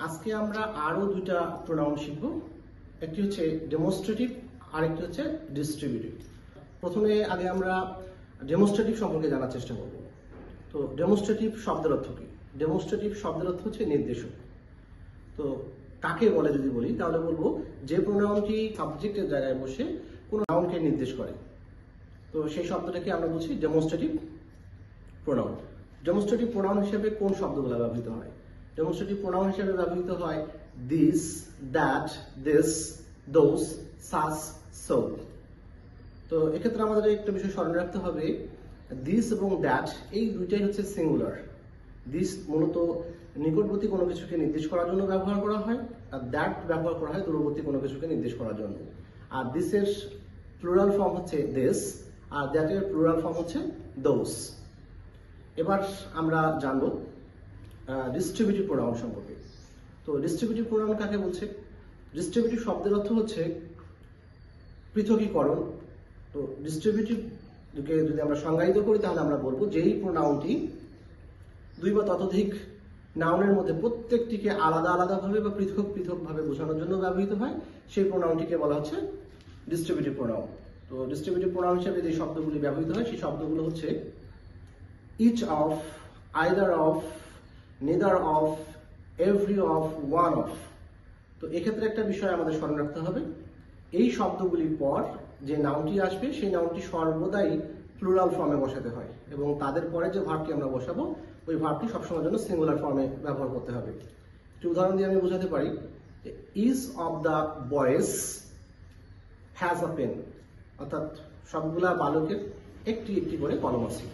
আজকে আমরা আরো দুইটা প্রোনাউন শিখব। একটি হচ্ছে ডেমনস্ট্রেটিভ আর একটি হচ্ছে ডিস্ট্রিবিউটিভ। প্রথমে আগে আমরা ডেমনস্ট্রেটিভ সম্পর্কে জানার চেষ্টা করব। তো ডেমনস্ট্রেটিভ শব্দের অর্থ কি? ডেমনস্ট্রেটিভ শব্দের অর্থ হচ্ছে নির্দেশক। তো কাকে বলে যদি বলি তাহলে বলবো যে প্রোনাউনটি সাবজেক্টের জায়গায় বসে কোনো নাউনকে নির্দেশ করে। তো সেই শব্দটাকে আমরা বলছি ডেমনস্ট্রেটিভ প্রোনাউন। ডেমনস্ট্রেটিভ প্রোনাউন হিসেবে কোন শব্দগুলো ব্যবহৃত হয়? ডেমনস্ট্রেটিভ প্রোনাউন হিসেবে ব্যবহৃত হয় this, that, this, those, such, so. তো এক্ষেত্রে আমাদের একটা বিষয় স্মরণ রাখতে হবে, দিস এবং দ্যাট এই দুইটাই হচ্ছে সিঙ্গুলার। দিস মূলত নিকটবর্তী কোনো কিছুকে নির্দেশ করার জন্য ব্যবহার করা হয়, আর দ্যাট ব্যবহার করা হয় দূরবর্তী কোনো কিছুকে নির্দেশ করার জন্য। আর দিসের প্লুরাল ফর্ম হচ্ছে দিস, আর দ্যাটের প্লুরাল ফর্ম হচ্ছে দোজ। এবার আমরা জানবো ডিস্ট্রিবিউটিভ প্রোনাউন সম্পর্কে। তো ডিস্ট্রিবিউটিভ প্রোনাউন কাকে বলছে? ডিস্ট্রিবিউটিভ শব্দের অর্থ হচ্ছে পৃথকীকরণ। তো ডিস্ট্রিবিউটিভকে যদি আমরা সংজ্ঞায়িত করি তাহলে আমরা বলবো যেই প্রোনাউনটি দুই বা ততোধিক নাউনের মধ্যে প্রত্যেকটিকে আলাদা আলাদাভাবে বা পৃথক পৃথকভাবে বোঝানোর জন্য ব্যবহৃত হয়, সেই প্রোনাউনটিকে বলা হচ্ছে ডিস্ট্রিবিউটিভ প্রোনাউন। তো ডিস্ট্রিবিউটিভ প্রোনাউন হিসেবে যে শব্দগুলি ব্যবহৃত হয় সেই শব্দগুলো হচ্ছে each of, either of, neither of, every of, one of। তো এক্ষেত্রে একটা বিষয় আমাদের স্মরণ রাখতে হবে, এই শব্দগুলির পর যে নাউনটি আসবে সেই নাউনটি সর্বদাই প্লুরাল ফর্মে বসাতে হয়, এবং তাদের পরে যে ভার্বটি আমরা বসাবো ওই ভার্বটি সবসময়ের জন্য সিঙ্গুলার ফর্মে ব্যবহার করতে হবে। একটি উদাহরণ দিয়ে আমি বোঝাতে পারি, each of the boys has a pen, অর্থাৎ সবগুলা বালকের একটি একটি করে কলম আছে।